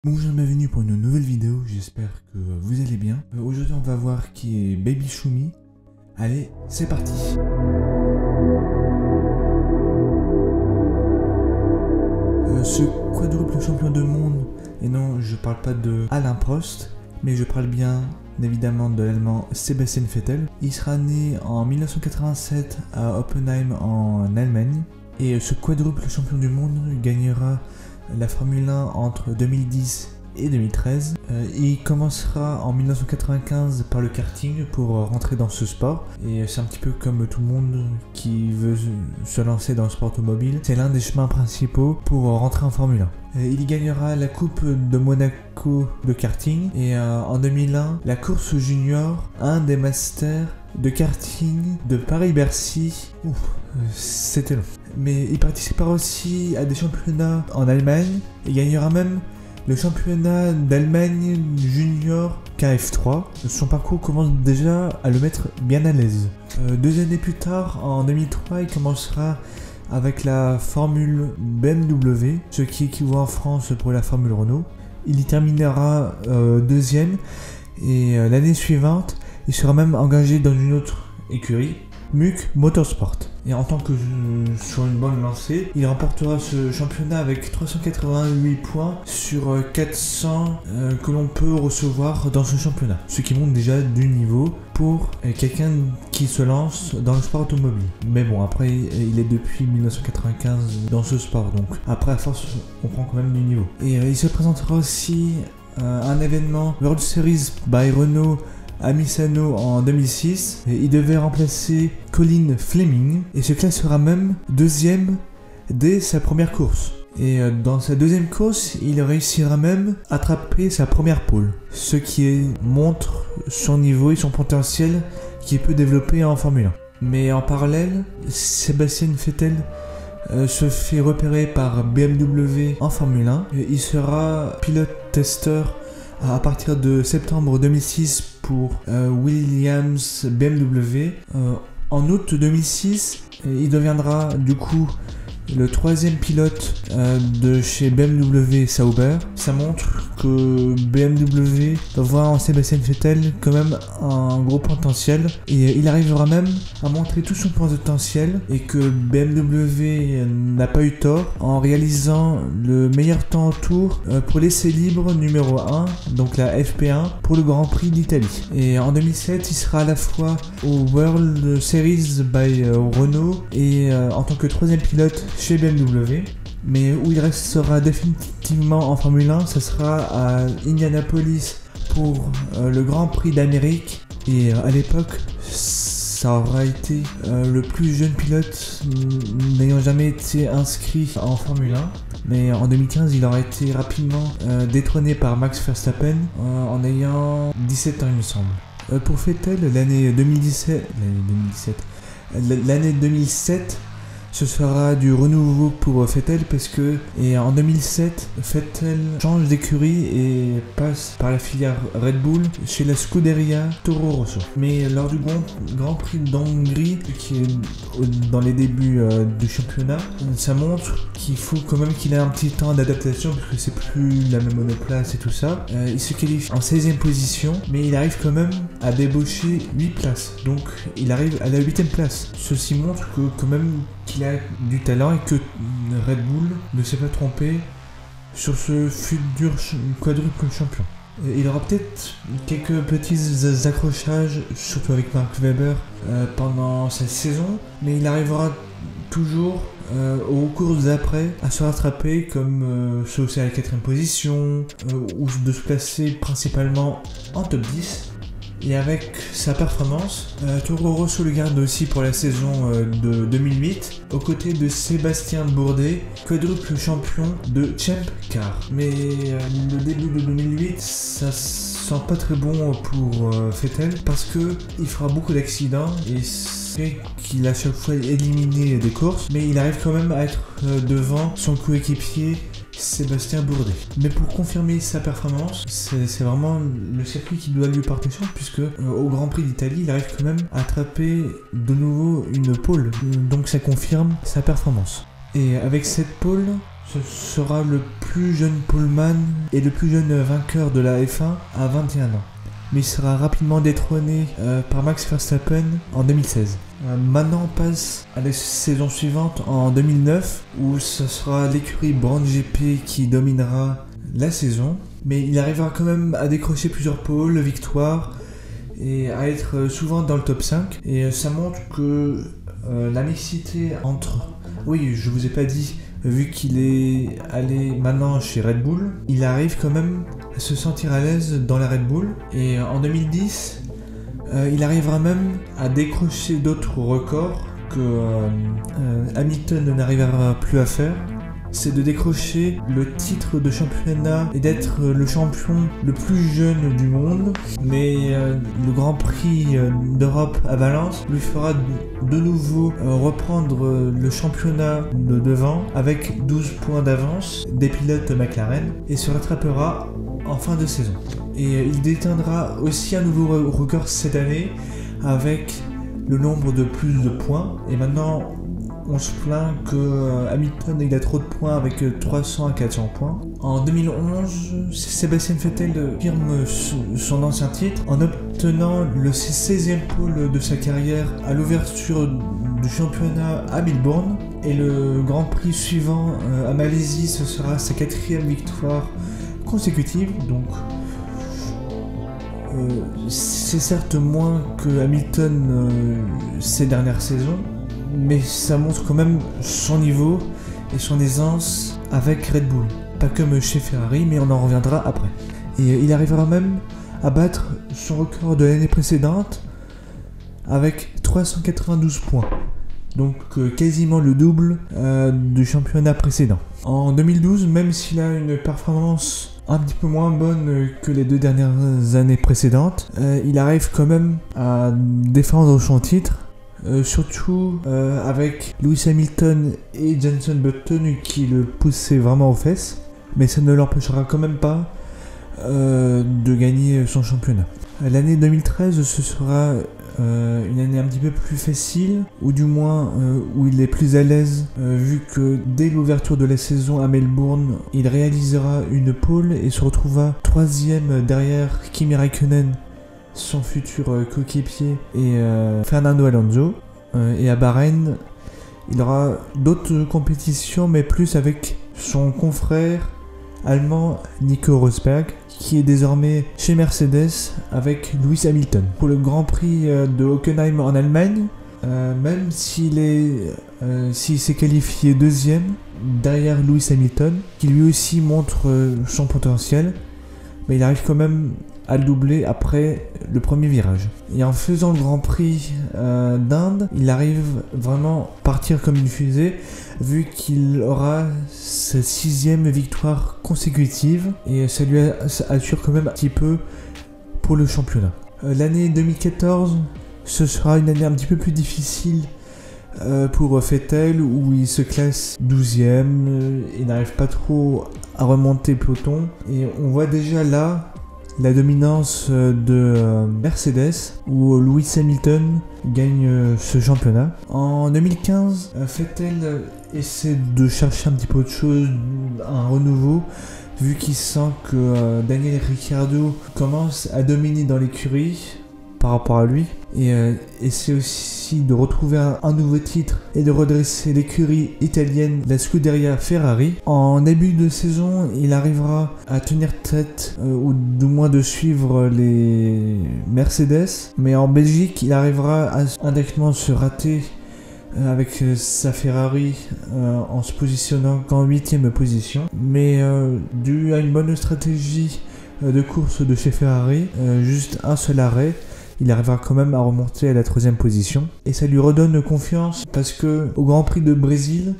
Bonjour, bienvenue pour une nouvelle vidéo, j'espère que vous allez bien. Aujourd'hui on va voir qui est Baby Choumi. Allez, c'est parti. Ce quadruple champion du monde, et non je parle pas de Alain Prost, mais je parle bien évidemment de l'allemand Sebastian Vettel. Il sera né en 1987 à Oppenheim en Allemagne, et ce quadruple champion du monde gagnera la Formule 1 entre 2010 et 2013. Il commencera en 1995 par le karting pour rentrer dans ce sport. Et c'est un petit peu comme tout le monde qui veut se lancer dans le sport automobile. C'est l'un des chemins principaux pour rentrer en Formule 1. Il gagnera la Coupe de Monaco de karting. Et en 2001, la course junior, un des masters de karting de Paris-Bercy. C'était long. Mais il participera aussi à des championnats en Allemagne et gagnera même le championnat d'Allemagne junior KF3. Son parcours commence déjà à le mettre bien à l'aise. 2 années plus tard, en 2003, il commencera avec la Formule BMW, ce qui équivaut en France pour la Formule Renault. Il y terminera deuxième et l'année suivante, il sera même engagé dans une autre écurie, MUC Motorsport. Et en tant que sur une bonne lancée, il remportera ce championnat avec 388 points sur 400 que l'on peut recevoir dans ce championnat. Ce qui montre déjà du niveau pour quelqu'un qui se lance dans le sport automobile. Mais bon, après, il est depuis 1995 dans ce sport, donc après à force, on prend quand même du niveau. Et il se présentera aussi à un événement World Series by Renault à Misano en 2006, et il devait remplacer Colin Fleming et se classera même deuxième dès sa première course. Et dans sa deuxième course, il réussira même à attraper sa première pole, ce qui montre son niveau et son potentiel qu'il peut développer en Formule 1. Mais en parallèle, Sebastian Vettel se fait repérer par BMW en Formule 1. Il sera pilote-testeur à partir de septembre 2006 pour Williams BMW. En août 2006, il deviendra du coup le 3e pilote de chez BMW Sauber. Ça montre que BMW va voir en Sebastian Vettel quand même un gros potentiel, et il arrivera même à montrer tout son potentiel, et que BMW n'a pas eu tort en réalisant le meilleur temps en tour pour l'essai libre numéro 1, donc la FP1 pour le Grand Prix d'Italie. Et en 2007, il sera à la fois au World Series by Renault et en tant que 3e pilote chez BMW. Mais où il restera définitivement en Formule 1, ce sera à Indianapolis pour le Grand Prix d'Amérique. Et à l'époque, ça aura été le plus jeune pilote n'ayant jamais été inscrit en Formule 1. Mais en 2015, il aura été rapidement détrôné par Max Verstappen en ayant 17 ans, il me semble. Pour Vettel, l'année 2007, ce sera du renouveau pour Vettel, parce que en 2007, Vettel change d'écurie et passe par la filière Red Bull chez la Scuderia Toro Rosso. Mais lors du Grand Prix d'Hongrie, qui est dans les débuts du championnat, ça montre qu'il faut quand même qu'il ait un petit temps d'adaptation, parce que c'est plus la même monoplace et tout ça. Il se qualifie en 16e position, mais il arrive quand même à débaucher 8 places. Donc il arrive à la 8e place. Ceci montre que quand même qu'il a du talent, et que Red Bull ne s'est pas trompé sur ce futur quadruple champion. Il aura peut-être quelques petits accrochages, surtout avec Mark Webber pendant cette saison, mais il arrivera toujours aux courses d'après à se rattraper, comme se hausser à la 4e position, ou de se placer principalement en top 10. Et avec sa performance, Toro Rosso le garde aussi pour la saison de 2008, aux côtés de Sébastien Bourdet, quadruple champion de Champ Car. Mais le début de 2008, ça sent pas très bon pour Vettel, parce que il fera beaucoup d'accidents, et c'est qu'il a chaque fois éliminé des courses, mais il arrive quand même à être devant son coéquipier Sébastien Bourdet. Mais pour confirmer sa performance, c'est vraiment le circuit qui doit lui porter chance, puisque au Grand Prix d'Italie, il arrive quand même à attraper de nouveau une pole. Donc ça confirme sa performance. Et avec cette pole, Ce sera le plus jeune poleman et le plus jeune vainqueur de la F1 à 21 ans. Mais il sera rapidement détrôné par Max Verstappen en 2016. Maintenant on passe à la saison suivante en 2009 où ce sera l'écurie Brand GP qui dominera la saison. Mais il arrivera quand même à décrocher plusieurs pôles, victoires et à être souvent dans le top 5. Et ça montre que la mixité entre... Oui, je vous ai pas dit, vu qu'il est allé maintenant chez Red Bull, il arrive quand même à se sentir à l'aise dans la Red Bull. Et en 2010, il arrivera même à décrocher d'autres records que Hamilton n'arrivera plus à faire. C'est de décrocher le titre de championnat et d'être le champion le plus jeune du monde. Mais le Grand Prix d'Europe à Valence lui fera de nouveau reprendre le championnat de devant avec 12 points d'avance des pilotes McLaren et se rattrapera en fin de saison. Et il détiendra aussi un nouveau record cette année avec le nombre de plus de points. Et maintenant, on se plaint que Hamilton il a trop de points avec 300 à 400 points. En 2011, Sébastien Vettel firme son ancien titre en obtenant le 16e pôle de sa carrière à l'ouverture du championnat à Melbourne. Et le Grand Prix suivant à Malaisie, ce sera sa 4e victoire consécutive. Donc c'est certes moins que Hamilton ces dernières saisons, mais ça montre quand même son niveau et son aisance avec Red Bull. Pas comme chez Ferrari, mais on en reviendra après. Et il arrivera même à battre son record de l'année précédente avec 392 points. Donc quasiment le double du championnat précédent. En 2012, même s'il a une performance un petit peu moins bonne que les 2 dernières années précédentes, il arrive quand même à défendre son titre. Surtout avec Lewis Hamilton et Jenson Button qui le poussaient vraiment aux fesses, mais ça ne l'empêchera quand même pas de gagner son championnat. L'année 2013, ce sera une année un petit peu plus facile, ou du moins où il est plus à l'aise, vu que dès l'ouverture de la saison à Melbourne, il réalisera une pole et se retrouvera 3e derrière Kimi Räikkönen, son futur coéquipier, et Fernando Alonso. Et à Bahreïn, il aura d'autres compétitions, mais plus avec son confrère allemand Nico Rosberg, qui est désormais chez Mercedes avec Lewis Hamilton. Pour le Grand Prix de Hockenheim en Allemagne, même s'il s'est qualifié 2e derrière Lewis Hamilton, qui lui aussi montre son potentiel, mais il arrive quand même à le doubler après le premier virage. Et en faisant le Grand Prix d'Inde, il arrive vraiment à partir comme une fusée, vu qu'il aura sa 6e victoire consécutive, et ça lui assure quand même un petit peu pour le championnat. L'année 2014, ce sera une année un petit peu plus difficile pour Vettel, où il se classe 12e, il n'arrive pas trop à remonter peloton, et on voit déjà là la dominance de Mercedes, où Lewis Hamilton gagne ce championnat. En 2015, Vettel essaie de chercher un petit peu autre chose, un renouveau, vu qu'il sent que Daniel Ricciardo commence à dominer dans l'écurie par rapport à lui, et essaie aussi de retrouver un nouveau titre et de redresser l'écurie italienne, la Scuderia Ferrari. En début de saison, il arrivera à tenir tête, ou du moins de suivre les Mercedes, mais en Belgique, il arrivera à indirectement se rater avec sa Ferrari en se positionnant qu'en 8e position, mais dû à une bonne stratégie de course de chez Ferrari, juste un seul arrêt, il arrivera quand même à remonter à la 3e position. Et ça lui redonne confiance parce que au Grand Prix de Brésil,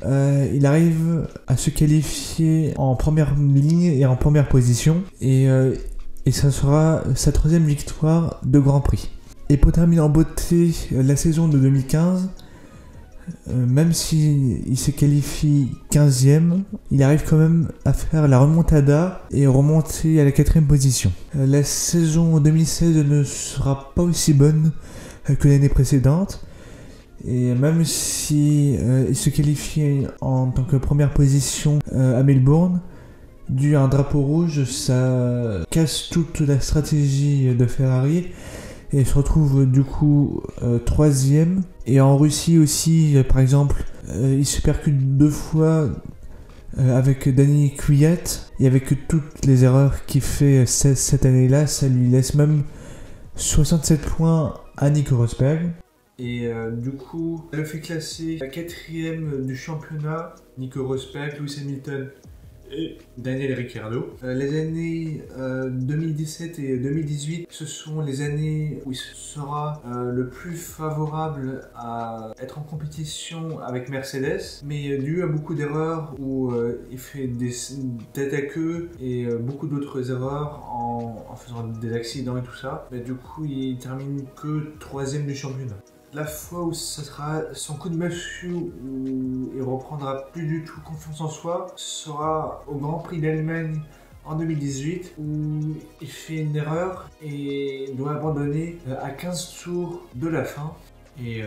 il arrive à se qualifier en première ligne et en première position. Et ça sera sa 3e victoire de Grand Prix. Et pour terminer en beauté la saison de 2015, même s'il se qualifie 15e, il arrive quand même à faire la remontada et remonter à la 4e position. La saison 2016 ne sera pas aussi bonne que l'année précédente, Et même si il se qualifiait en tant que première position à Melbourne, dû à un drapeau rouge, ça casse toute la stratégie de Ferrari et il se retrouve du coup troisième. Et en Russie aussi, par exemple, il se percute 2 fois avec Danny Kvyat, et avec toutes les erreurs qu'il fait cette année-là, ça lui laisse même 67 points à Nico Rosberg. Et du coup, elle le fait classer la 4ème du championnat, Nico Rosberg, Lewis Hamilton et Daniel Ricciardo. Les années 2017 et 2018, ce sont les années où il sera le plus favorable à être en compétition avec Mercedes, mais dû à beaucoup d'erreurs où il fait des têtes à queue et beaucoup d'autres erreurs en faisant des accidents et tout ça. Mais du coup, il termine que 3ème du championnat. La fois où ça sera son coup de massue, où il reprendra plus du tout confiance en soi, sera au Grand Prix d'Allemagne en 2018, où il fait une erreur et doit abandonner à 15 tours de la fin. Et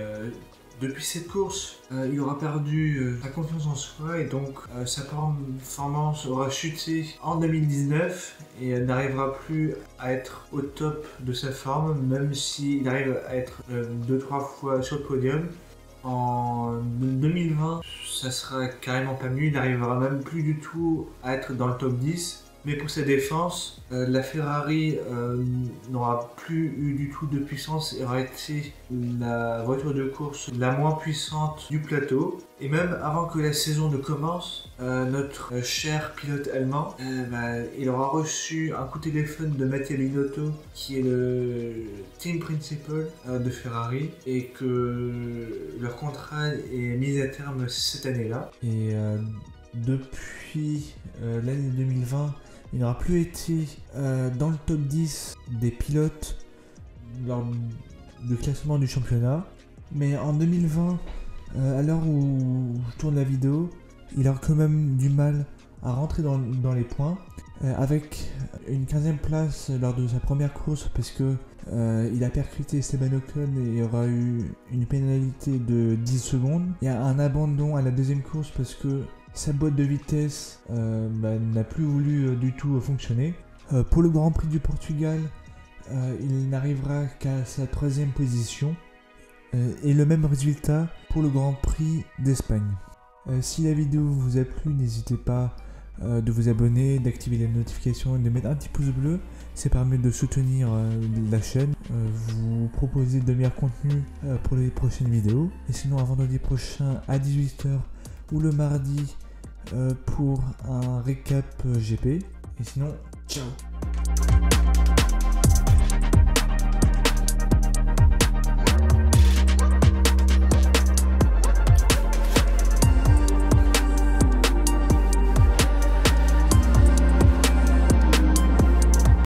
depuis cette course, il aura perdu sa confiance en soi et donc sa performance aura chuté en 2019 et n'arrivera plus à être au top de sa forme, même s'il arrive à être 2-3 fois sur le podium. En 2020, ça sera carrément pas mieux, il n'arrivera même plus du tout à être dans le top 10. Mais pour sa défense, la Ferrari n'aura plus eu du tout de puissance et aura été la voiture de course la moins puissante du plateau. Et même avant que la saison ne commence, notre cher pilote allemand, il aura reçu un coup de téléphone de Mattia Binotto, qui est le team principal de Ferrari, et que leur contrat est mis à terme cette année-là. Et depuis l'année 2020, il n'aura plus été dans le top 10 des pilotes lors du classement du championnat. Mais en 2020, à l'heure où je tourne la vidéo, il aura quand même du mal à rentrer dans les points. Avec une 15e place lors de sa première course, parce que il a percuté Esteban Ocon et il y aura eu une pénalité de 10 secondes. Il y a un abandon à la 2e course parce que sa boîte de vitesse n'a plus voulu du tout fonctionner. Pour le Grand Prix du Portugal, il n'arrivera qu'à sa 3e position. Et le même résultat pour le Grand Prix d'Espagne. Si la vidéo vous a plu, n'hésitez pas de vous abonner, d'activer les notifications et de mettre un petit pouce bleu. Ça permet de soutenir la chaîne, vous proposer de meilleurs contenus pour les prochaines vidéos. Et sinon, à vendredi prochain à 18 h ou le mardi pour un récap GP. Et sinon, ciao!